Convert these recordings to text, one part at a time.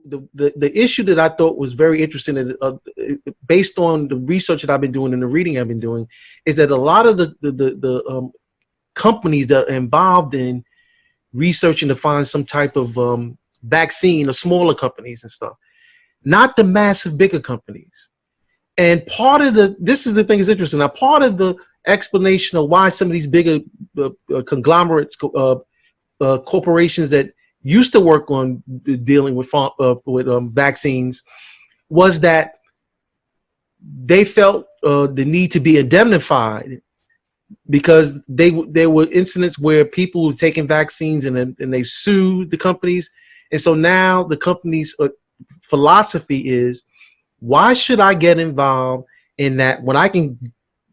the issue that I thought was very interesting, based on the research that I've been doing and the reading I've been doing, is that a lot of the companies that are involved in researching to find some type of vaccine are smaller companies and stuff, not the massive bigger companies. And part of this is the thing is interesting. Now, part of the explanation of why some of these bigger conglomerates, corporations that used to work on dealing with vaccines, was that they felt the need to be indemnified, because there were incidents where people were taking vaccines and they sued the companies. And so now the company's philosophy is, why should I get involved in that when I can,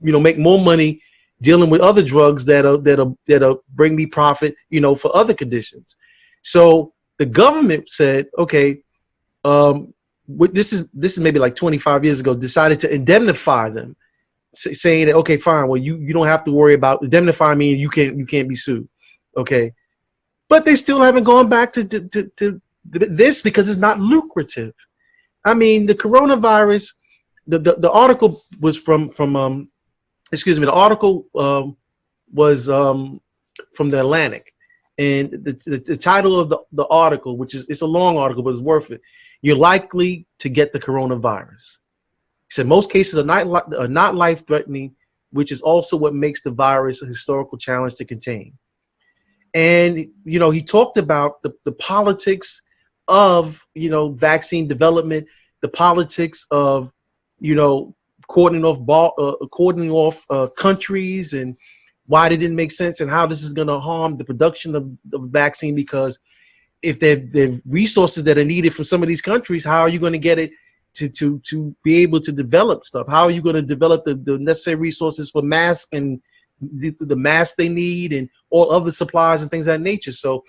make more money dealing with other drugs that'll bring me profit, for other conditions. So the government said, okay, this is maybe like 25 years ago, decided to indemnify them, saying that, okay, fine, well, you don't have to worry about indemnifying me, and you can't be sued, okay? But they still haven't gone back to this because it's not lucrative. I mean, the coronavirus, the article was from the article was from the Atlantic, and the title of the article, which is, it's a long article, but it's worth it. You're likely to get the coronavirus. He said most cases are not life-threatening, which is also what makes the virus a historical challenge to contain. And, he talked about the politics of, vaccine development, the politics of, cordoning off countries, and why they didn't make sense, and how this is going to harm the production of the vaccine, because if they're resources that are needed from some of these countries, how are you going to get it to be able to develop stuff? How are you going to develop the necessary resources for masks and the masks they need and all other supplies and things of that nature? So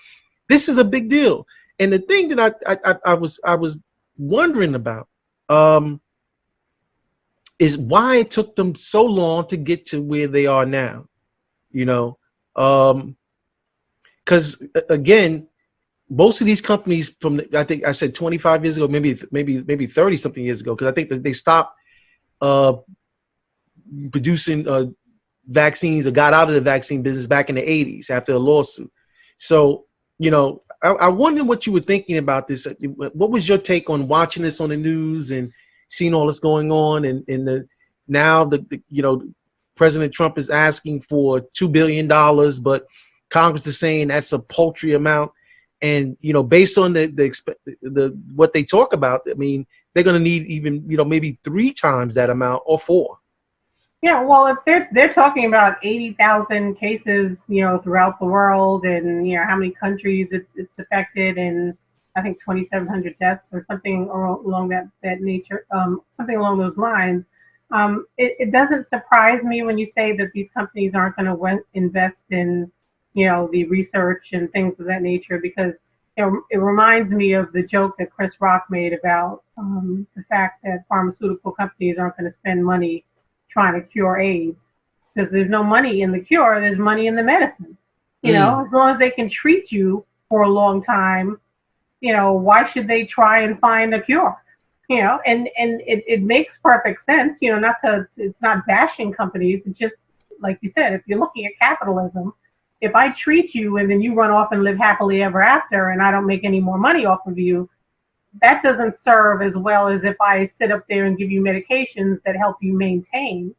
this is a big deal. And the thing that I was wondering about is why it took them so long to get to where they are now, because again, most of these companies I think I said 25 years ago, maybe 30 something years ago, because I think that they stopped producing vaccines, or got out of the vaccine business back in the 80s after a lawsuit. So, I wonder what you were thinking about this. What was your take on watching this on the news and seeing all this going on, and now President Trump is asking for $2 billion, but Congress is saying that's a paltry amount. And, based on the what they talk about, I mean, they're going to need even, maybe 3 times that amount or 4. Yeah, well, if they're talking about 80,000 cases, throughout the world, and how many countries it's affected, and I think 2,700 deaths or something along that nature, something along those lines. It doesn't surprise me when you say that these companies aren't going to invest in, the research and things of that nature, because it reminds me of the joke that Chris Rock made about the fact that pharmaceutical companies aren't going to spend money trying to cure AIDS, because there's no money in the cure, there's money in the medicine. As long as they can treat you for a long time, why should they try and find a cure? And it makes perfect sense, it's not bashing companies. It's just, like you said, if you're looking at capitalism, if I treat you and then you run off and live happily ever after, and I don't make any more money off of you, that doesn't serve as well as if I sit up there and give you medications that help you maintain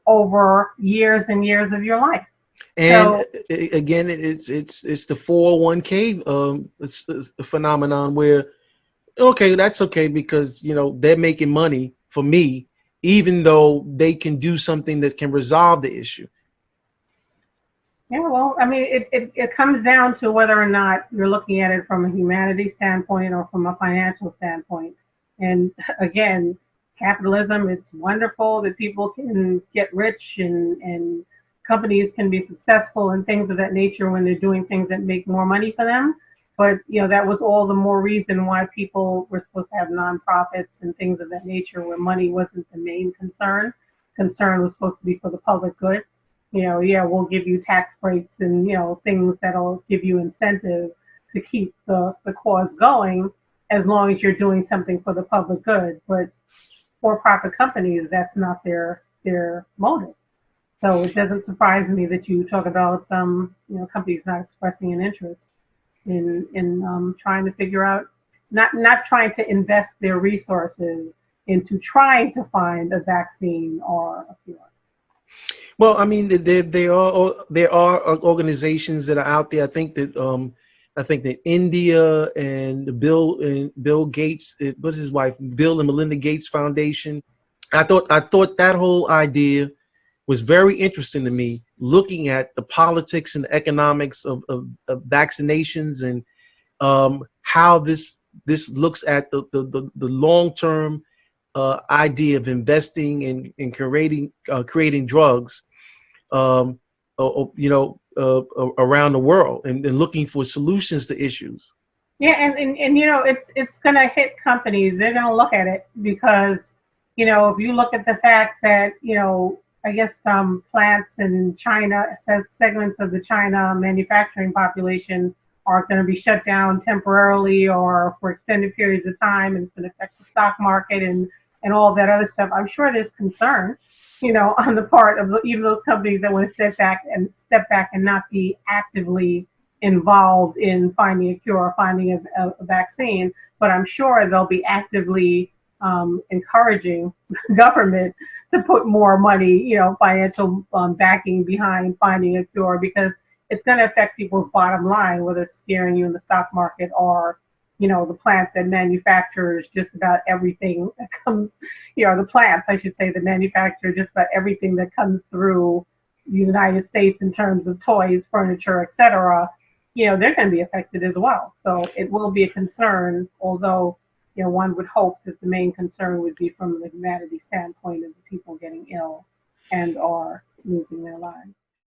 over years and years of your life. And again, it's the 401k it's a phenomenon where, okay, that's okay, because they're making money for me, even though they can do something that can resolve the issue. Yeah, well, I mean, it comes down to whether or not you're looking at it from a humanity standpoint or from a financial standpoint. And again, capitalism, it's wonderful that people can get rich and companies can be successful and things of that nature when they're doing things that make more money for them. But, that was all the more reason why people were supposed to have nonprofits and things of that nature, where money wasn't the main concern. Concern was supposed to be for the public good. We'll give you tax breaks and, things that'll give you incentive to keep the cause going. as long as you're doing something for the public good. But for-profit companies, that's not their motive. So it doesn't surprise me that you talk about companies not expressing an interest in trying to figure out, not trying to invest their resources into trying to find a vaccine or a cure. Well, I mean, there are organizations that are out there. I think that India and Bill Gates, it was his wife, Bill and Melinda Gates Foundation. I thought that whole idea was very interesting to me, looking at the politics and the economics of vaccinations, and how this looks at the long term idea of investing in creating drugs, um, around the world, and looking for solutions to issues. Yeah, and it's gonna hit companies. They're gonna look at it because if you look at the fact that I guess plants in China, segments of the China manufacturing population are going to be shut down temporarily or for extended periods of time, and it's going to affect the stock market and all that other stuff. I'm sure there's concern, on the part of even those companies that want to step back and not be actively involved in finding a cure or finding a vaccine. But I'm sure they'll be actively encouraging government to put more money, financial backing behind finding a cure, because it's going to affect people's bottom line, whether it's scaring you in the stock market or, the plant that manufactures just about everything that comes, the plants, I should say, that manufacture just about everything that comes through the United States in terms of toys, furniture, etc. They're going to be affected as well. So it will be a concern, although one would hope that the main concern would be from the humanity standpoint of the people getting ill and or losing their lives.